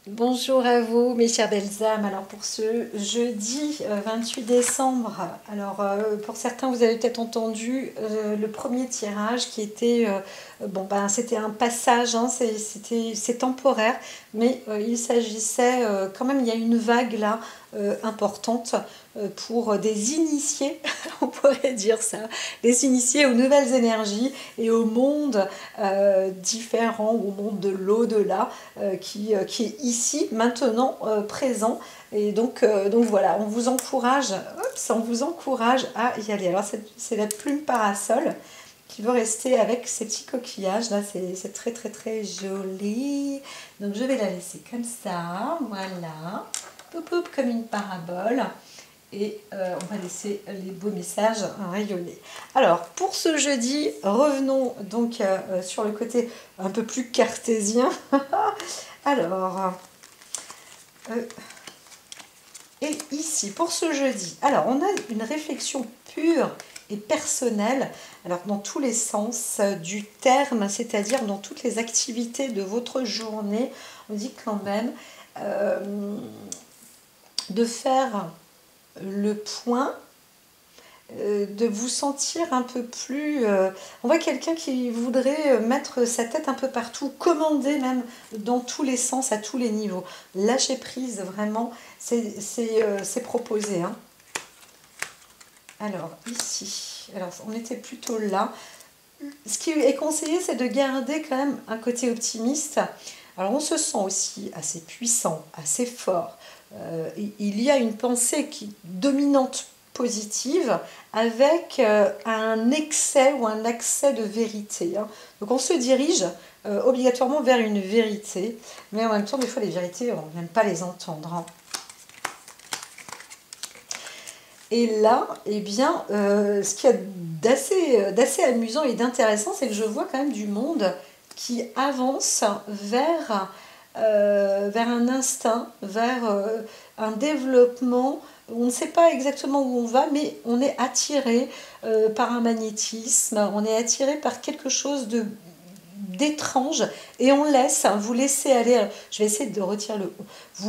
Bonjour à vous mes chères belles âmes. Alors pour ce jeudi 28 décembre, alors pour certains vous avez peut-être entendu le premier tirage qui était, bon ben c'était un passage, hein, c'est temporaire, mais il s'agissait quand même, il y a une vague là importante pour des initiés, on pourrait dire ça, des initiés aux nouvelles énergies et au monde différent, au monde de l'au-delà qui est ici, maintenant, présent. Et donc voilà, on vous encourage à y aller. Alors c'est la plume parasol qui veut rester avec ces petits coquillages là, c'est très très très joli. Donc je vais la laisser comme ça, voilà, poup, poup, comme une parabole. Et on va laisser les beaux messages rayonner. Alors, pour ce jeudi, revenons donc sur le côté un peu plus cartésien. Alors, et ici, pour ce jeudi, alors on a une réflexion pure et personnelle, alors dans tous les sens du terme, c'est-à-dire dans toutes les activités de votre journée, on dit quand même de faire le point, de vous sentir un peu plus... on voit quelqu'un qui voudrait mettre sa tête un peu partout, commander même dans tous les sens, à tous les niveaux. Lâcher prise, vraiment, c'est proposé. Hein. Alors, ici, alors on était plutôt là. Ce qui est conseillé, c'est de garder quand même un côté optimiste. Alors, on se sent aussi assez puissant, assez fort. Il y a une pensée dominante positive avec un excès ou un accès de vérité. Hein. Donc, on se dirige obligatoirement vers une vérité, mais en même temps, des fois, les vérités, on n'aime pas les entendre. Hein. Et là, eh bien, ce qu'il y a d'assez amusant et d'intéressant, c'est que je vois quand même du monde qui avance vers un instinct, vers un développement. On ne sait pas exactement où on va, mais on est attiré par un magnétisme, on est attiré par quelque chose d'étrange et on laisse, hein, vous laissez aller, je vais essayer de retirer le vous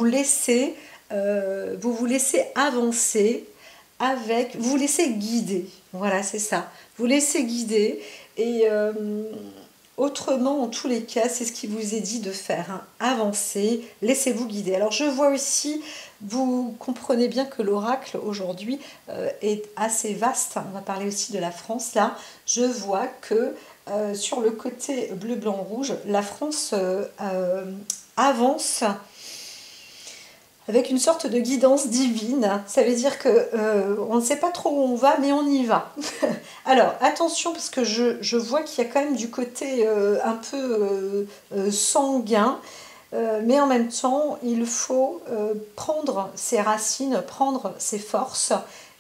vous laissez avancer avec, vous laissez guider, voilà c'est ça, vous laissez guider et autrement en tous les cas c'est ce qui vous est dit de faire, hein. Avancez, laissez-vous guider. Alors je vois aussi, vous comprenez bien que l'oracle aujourd'hui est assez vaste, on va parler aussi de la France là, je vois que sur le côté bleu, blanc, rouge, la France avance avec une sorte de guidance divine. Ça veut dire que on ne sait pas trop où on va, mais on y va. Alors, attention, parce que je vois qu'il y a quand même du côté un peu sanguin, mais en même temps, il faut prendre ses racines, prendre ses forces.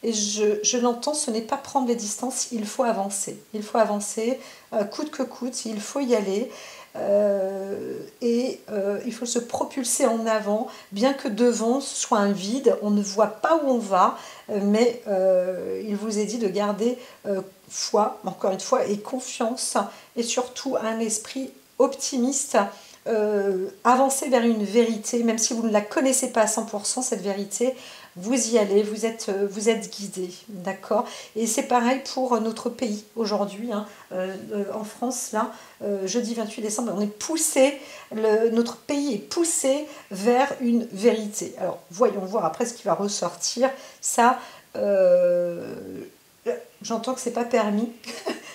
Et je l'entends, ce n'est pas prendre les distances, il faut avancer. Il faut avancer, coûte que coûte, il faut y aller. Il faut se propulser en avant, bien que devant ce soit un vide, on ne voit pas où on va, mais il vous est dit de garder foi, encore une fois, et confiance, et surtout un esprit optimiste, avancer vers une vérité, même si vous ne la connaissez pas à 100%, cette vérité, vous y allez, vous êtes guidé, d'accord. Et c'est pareil pour notre pays aujourd'hui, hein, en France, là, jeudi 28 décembre, on est poussé, notre pays est poussé vers une vérité. Alors, voyons voir après ce qui va ressortir. Ça, j'entends que c'est pas permis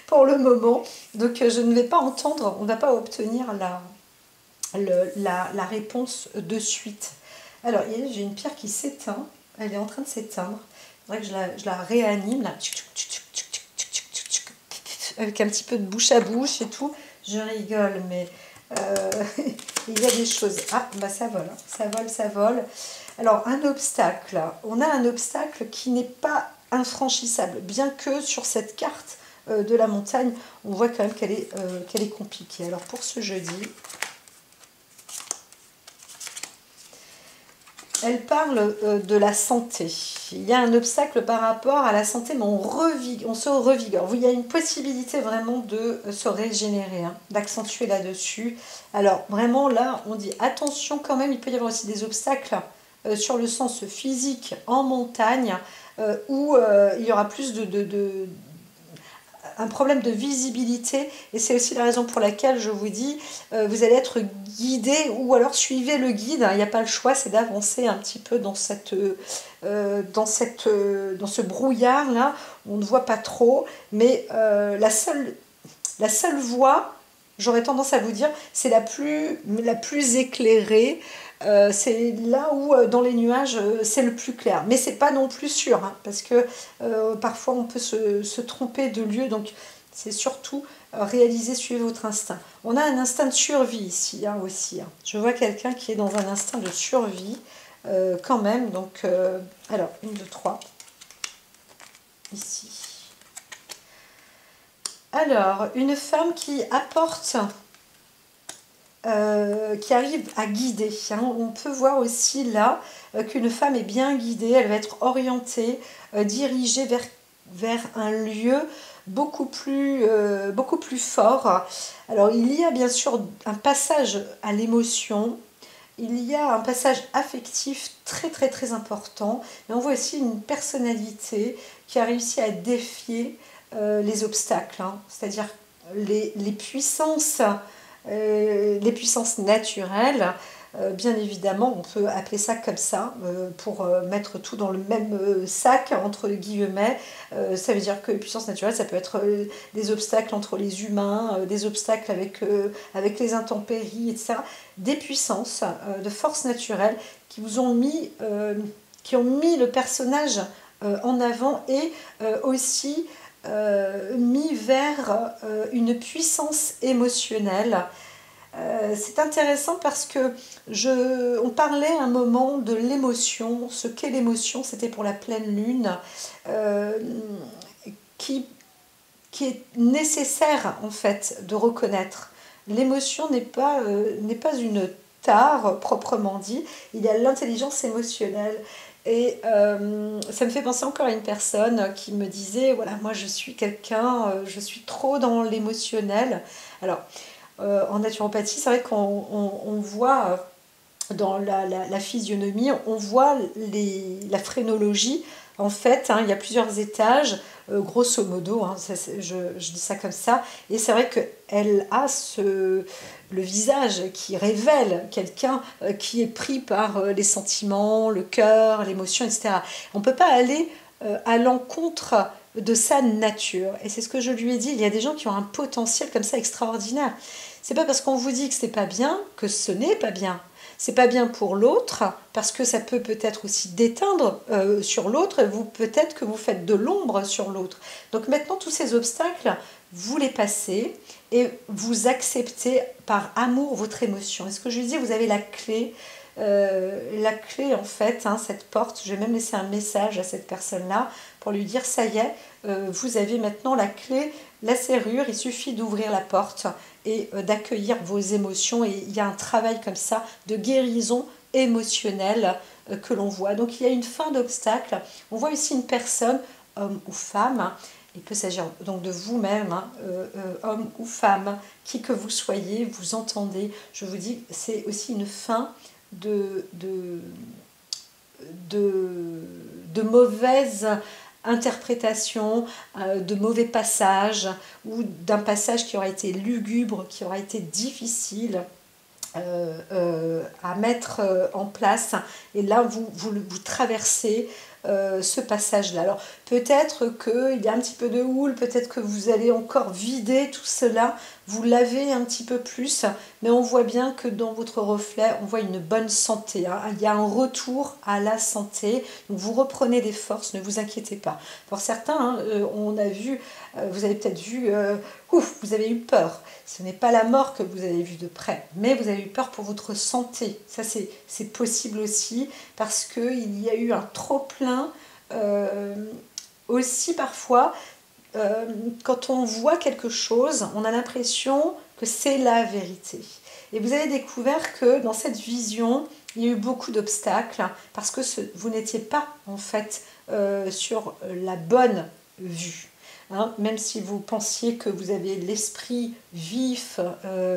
pour le moment, donc je ne vais pas entendre, on ne va pas obtenir la réponse de suite. Alors, j'ai une pierre qui s'éteint, elle est en train de s'éteindre. Il faudrait que je la réanime, là, avec un petit peu de bouche à bouche et tout. Je rigole, mais il y a des choses. Ah, bah ça vole, hein. Ça vole, ça vole. Alors, un obstacle. On a un obstacle qui n'est pas infranchissable, bien que sur cette carte de la montagne, on voit quand même qu'elle est compliquée. Alors, pour ce jeudi, elle parle de la santé. il y a un obstacle par rapport à la santé, mais on se revigore. Il y a une possibilité vraiment de se régénérer, hein, d'accentuer là-dessus. Alors vraiment là, on dit attention quand même, il peut y avoir aussi des obstacles sur le sens physique en montagne, où il y aura plus un problème de visibilité, et c'est aussi la raison pour laquelle je vous dis, vous allez être guidé, ou alors suivez le guide, hein, il n'y a pas le choix, c'est d'avancer un petit peu dans ce brouillard là, on ne voit pas trop, mais la seule voie, j'aurais tendance à vous dire, c'est la plus éclairée. C'est là où dans les nuages c'est le plus clair, mais c'est pas non plus sûr, hein, parce que parfois on peut se tromper de lieu, donc c'est surtout réaliser, suivre votre instinct. On a un instinct de survie ici, hein, aussi, hein. Je vois quelqu'un qui est dans un instinct de survie quand même, donc alors 1, 2, 3 ici. Alors une femme qui apporte, qui arrive à guider, hein. On peut voir aussi là qu'une femme est bien guidée, elle va être orientée, dirigée vers un lieu beaucoup plus fort. Alors il y a bien sûr un passage à l'émotion, il y a un passage affectif très très très important, mais on voit aussi une personnalité qui a réussi à défier les obstacles, hein. C'est-à-dire les puissances naturelles. Bien évidemment, on peut appeler ça comme ça, pour mettre tout dans le même sac, entre guillemets. Ça veut dire que les puissances naturelles, ça peut être des obstacles entre les humains, des obstacles avec les intempéries, etc. Des puissances de force naturelle qui vous ont qui ont mis le personnage en avant, et aussi mis vers une puissance émotionnelle. C'est intéressant parce que on parlait un moment de l'émotion, ce qu'est l'émotion, c'était pour la pleine lune, euh, qui est nécessaire en fait de reconnaître. L'émotion n'est pas une tare proprement dit, il y a l'intelligence émotionnelle. Et ça me fait penser encore à une personne qui me disait, voilà, moi je suis quelqu'un, je suis trop dans l'émotionnel. Alors, en naturopathie, c'est vrai qu'on voit dans la physionomie, on voit la phrénologie. En fait, hein, il y a plusieurs étages, grosso modo, hein, je dis ça comme ça, et c'est vrai qu'elle a le visage qui révèle quelqu'un qui est pris par les sentiments, le cœur, l'émotion, etc. On ne peut pas aller à l'encontre de sa nature. Et c'est ce que je lui ai dit, il y a des gens qui ont un potentiel comme ça extraordinaire. C'est pas parce qu'on vous dit que c'est pas bien que ce n'est pas bien. C'est pas bien pour l'autre, parce que ça peut-être aussi déteindre sur l'autre, et peut-être que vous faites de l'ombre sur l'autre. Donc maintenant, tous ces obstacles, vous les passez et vous acceptez par amour votre émotion. Et ce que je lui dis, vous avez la clé en fait, hein, cette porte. Je vais même laisser un message à cette personne-là pour lui dire, ça y est, vous avez maintenant la clé, la serrure, il suffit d'ouvrir la porte et d'accueillir vos émotions, et il y a un travail comme ça de guérison émotionnelle que l'on voit. Donc il y a une fin d'obstacle. On voit ici une personne, homme ou femme, il peut s'agir donc de vous-même, hein, homme ou femme, qui que vous soyez, vous entendez, je vous dis, c'est aussi une fin de mauvaises interprétation, de mauvais passages, ou d'un passage qui aura été lugubre, qui aura été difficile à mettre en place. Et là, vous traversez ce passage-là. Alors, peut-être qu'il y a un petit peu de houle, peut-être que vous allez encore vider tout cela, vous lavez un petit peu plus, mais on voit bien que dans votre reflet, on voit une bonne santé, hein. Il y a un retour à la santé, donc vous reprenez des forces, ne vous inquiétez pas. Pour certains, hein, on a vu, vous avez peut-être vu, vous avez eu peur. Ce n'est pas la mort que vous avez vue de près, mais vous avez eu peur pour votre santé. Ça, c'est possible aussi, parce qu'il y a eu un trop-plein. Aussi parfois, quand on voit quelque chose, on a l'impression que c'est la vérité. Et vous avez découvert que dans cette vision, il y a eu beaucoup d'obstacles parce que vous n'étiez pas en fait sur la bonne vue. Hein, même si vous pensiez que vous avez l'esprit vif,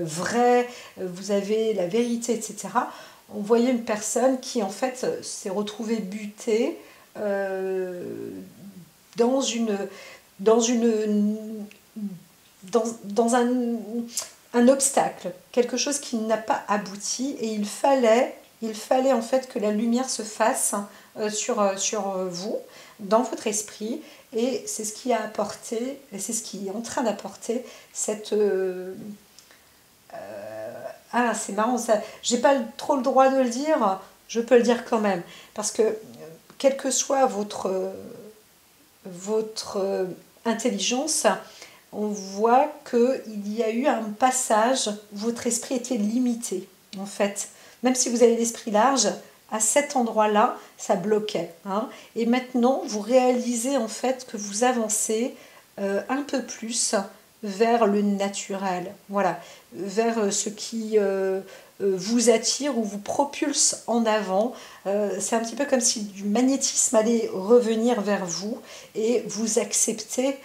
vrai, vous avez la vérité, etc. On voyait une personne qui en fait s'est retrouvée butée dans une dans un obstacle, quelque chose qui n'a pas abouti, et il fallait en fait que la lumière se fasse sur vous, dans votre esprit, et c'est ce qui a apporté, et c'est ce qui est en train d'apporter cette... ah, c'est marrant, ça, j'ai pas trop le droit de le dire, je peux le dire quand même, parce que quelle que soit votre intelligence, on voit qu'il y a eu un passage où votre esprit était limité, en fait. Même si vous avez l'esprit large, à cet endroit-là, ça bloquait. Hein. Et maintenant, vous réalisez en fait que vous avancez un peu plus vers le naturel, voilà, vers ce qui vous attire ou vous propulse en avant. C'est un petit peu comme si du magnétisme allait revenir vers vous et vous acceptez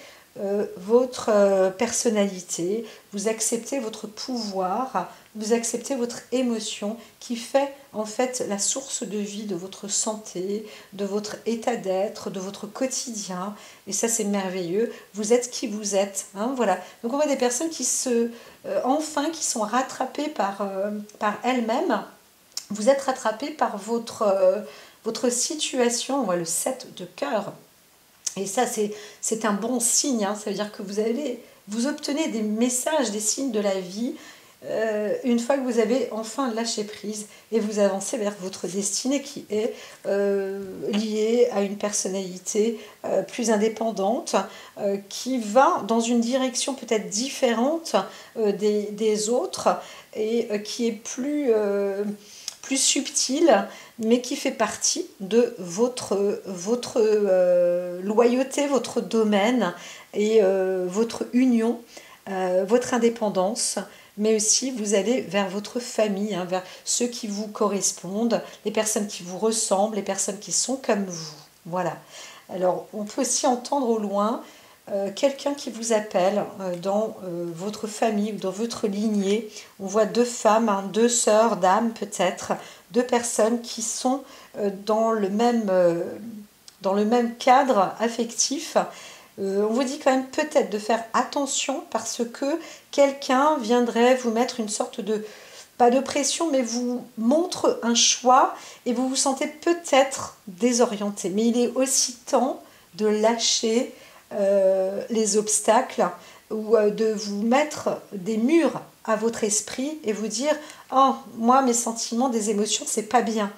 votre personnalité, vous acceptez votre pouvoir, vous acceptez votre émotion qui fait en fait la source de vie de votre santé, de votre état d'être, de votre quotidien. Et ça c'est merveilleux. Vous êtes qui vous êtes. Hein, voilà. Donc on voit des personnes qui qui sont rattrapées par elles-mêmes. Vous êtes rattrapés par votre situation. On voit le 7 de cœur. Et ça, c'est un bon signe. Hein. Ça veut dire que vous obtenez des messages, des signes de la vie une fois que vous avez enfin lâché prise et vous avancez vers votre destinée qui est liée à une personnalité plus indépendante, qui va dans une direction peut-être différente des autres et qui est plus subtile, mais qui fait partie de votre loyauté, votre domaine et votre union, votre indépendance, mais aussi vous allez vers votre famille, hein, vers ceux qui vous correspondent, les personnes qui vous ressemblent, les personnes qui sont comme vous. Voilà. Alors, on peut aussi entendre au loin quelqu'un qui vous appelle dans votre famille ou dans votre lignée. On voit deux femmes, hein, deux sœurs d'âme peut-être, deux personnes qui sont dans le même cadre affectif. On vous dit quand même peut-être de faire attention parce que quelqu'un viendrait vous mettre une sorte de, pas de pression, mais vous montre un choix et vous vous sentez peut-être désorienté. Mais il est aussi temps de lâcher les obstacles ou de vous mettre des murs à votre esprit et vous dire « Oh, moi, mes sentiments, des émotions, c'est pas bien ».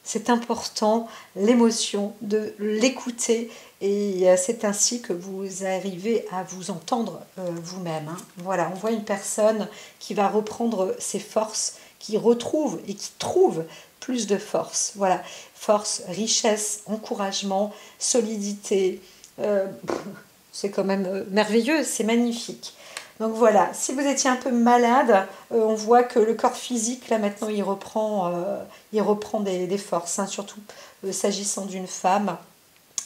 C'est important, l'émotion, de l'écouter et c'est ainsi que vous arrivez à vous entendre vous-même. Hein. Voilà, on voit une personne qui va reprendre ses forces, qui retrouve et qui trouve plus de force. Voilà, force, richesse, encouragement, solidité. C'est quand même merveilleux, c'est magnifique. Donc voilà, si vous étiez un peu malade, on voit que le corps physique, là maintenant, il reprend des forces, hein, surtout s'agissant d'une femme.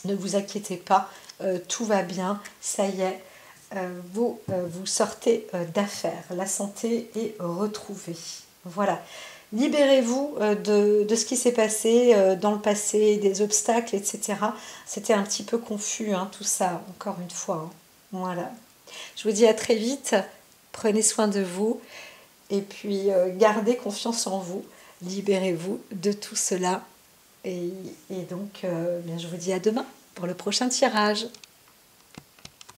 Ne vous inquiétez pas, tout va bien, ça y est, vous sortez d'affaires. La santé est retrouvée. Voilà. Libérez-vous de ce qui s'est passé dans le passé, des obstacles, etc. C'était un petit peu confus, hein, tout ça, encore une fois. Hein. Voilà. Je vous dis à très vite, prenez soin de vous et puis gardez confiance en vous, libérez-vous de tout cela et donc bien, je vous dis à demain pour le prochain tirage.